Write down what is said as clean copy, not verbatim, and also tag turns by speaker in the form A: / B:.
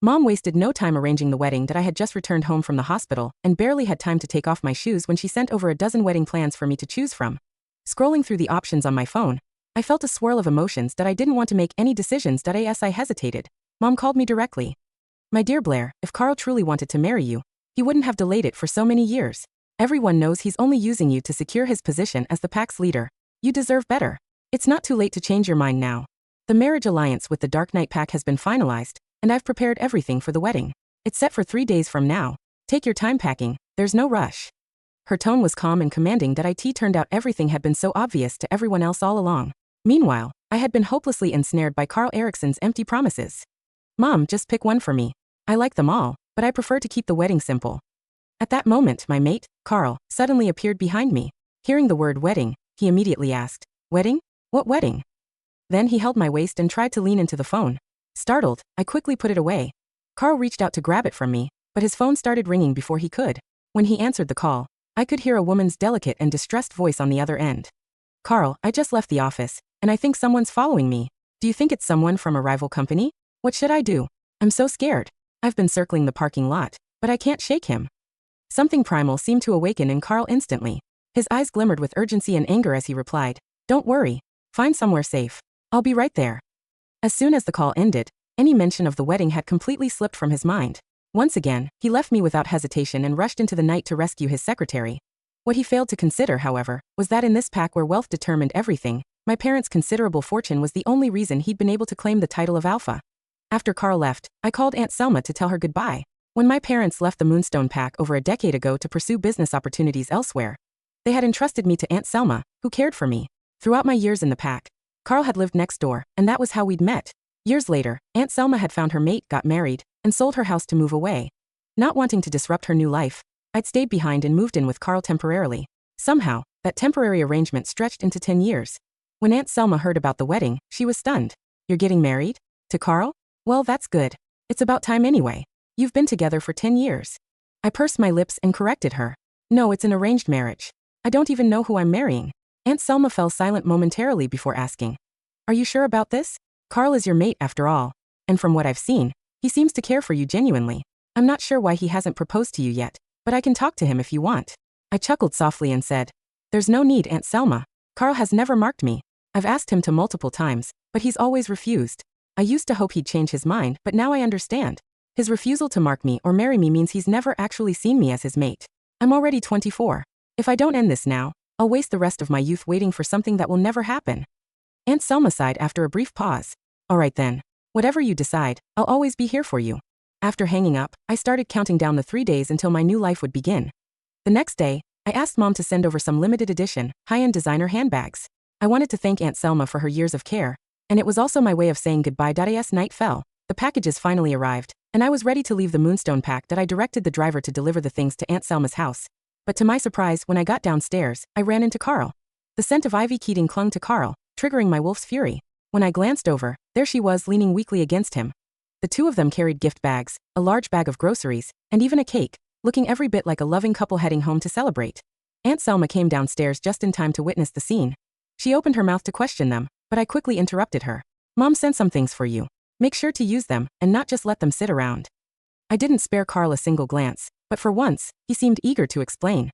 A: Mom wasted no time arranging the wedding that I had just returned home from the hospital and barely had time to take off my shoes when she sent over a dozen wedding plans for me to choose from. Scrolling through the options on my phone, I felt a swirl of emotions that I didn't want to make any decisions. As I hesitated, Mom called me directly. "My dear Blair, if Carl truly wanted to marry you, he wouldn't have delayed it for so many years. Everyone knows he's only using you to secure his position as the pack's leader. You deserve better. It's not too late to change your mind now. The marriage alliance with the Darknight pack has been finalized, and I've prepared everything for the wedding. It's set for 3 days from now. Take your time packing, there's no rush." Her tone was calm and commanding. It turned out everything had been so obvious to everyone else all along. Meanwhile, I had been hopelessly ensnared by Carl Erickson's empty promises. "Mom, just pick one for me. I like them all, but I prefer to keep the wedding simple." At that moment, my mate, Carl, suddenly appeared behind me. Hearing the word wedding, he immediately asked, "Wedding? What wedding?" Then he held my waist and tried to lean into the phone. Startled, I quickly put it away. Carl reached out to grab it from me, but his phone started ringing before he could. When he answered the call, I could hear a woman's delicate and distressed voice on the other end. "Carl, I just left the office, and I think someone's following me. Do you think it's someone from a rival company? What should I do? I'm so scared. I've been circling the parking lot, but I can't shake him." Something primal seemed to awaken in Carl instantly. His eyes glimmered with urgency and anger as he replied, "Don't worry. Find somewhere safe. I'll be right there." As soon as the call ended, any mention of the wedding had completely slipped from his mind. Once again, he left me without hesitation and rushed into the night to rescue his secretary. What he failed to consider, however, was that in this pack where wealth determined everything, my parents' considerable fortune was the only reason he'd been able to claim the title of Alpha. After Carl left, I called Aunt Selma to tell her goodbye. When my parents left the Moonstone pack over a decade ago to pursue business opportunities elsewhere, they had entrusted me to Aunt Selma, who cared for me. Throughout my years in the pack, Carl had lived next door, and that was how we'd met. Years later, Aunt Selma had found her mate, got married, and sold her house to move away. Not wanting to disrupt her new life, I'd stayed behind and moved in with Carl temporarily. Somehow, that temporary arrangement stretched into 10 years. When Aunt Selma heard about the wedding, she was stunned. "You're getting married? To Carl? Well, that's good. It's about time anyway. You've been together for 10 years. I pursed my lips and corrected her. "No, it's an arranged marriage. I don't even know who I'm marrying." Aunt Selma fell silent momentarily before asking, "Are you sure about this? Carl is your mate after all. And from what I've seen, he seems to care for you genuinely. I'm not sure why he hasn't proposed to you yet, but I can talk to him if you want." I chuckled softly and said, "There's no need, Aunt Selma. Carl has never marked me. I've asked him to multiple times, but he's always refused. I used to hope he'd change his mind, but now I understand. His refusal to mark me or marry me means he's never actually seen me as his mate. I'm already 24. If I don't end this now, I'll waste the rest of my youth waiting for something that will never happen." Aunt Selma sighed after a brief pause. "All right then. Whatever you decide, I'll always be here for you." After hanging up, I started counting down the 3 days until my new life would begin. The next day, I asked Mom to send over some limited edition, high-end designer handbags. I wanted to thank Aunt Selma for her years of care, and it was also my way of saying goodbye. As night fell, the packages finally arrived, and I was ready to leave the Moonstone pack. I directed the driver to deliver the things to Aunt Selma's house. But to my surprise, when I got downstairs, I ran into Carl. The scent of Ivy Keating clung to Carl, triggering my wolf's fury. When I glanced over, there she was leaning weakly against him. The two of them carried gift bags, a large bag of groceries, and even a cake, looking every bit like a loving couple heading home to celebrate. Aunt Selma came downstairs just in time to witness the scene. She opened her mouth to question them, but I quickly interrupted her. "Mom sent some things for you. Make sure to use them, and not just let them sit around." I didn't spare Carl a single glance, but for once, he seemed eager to explain.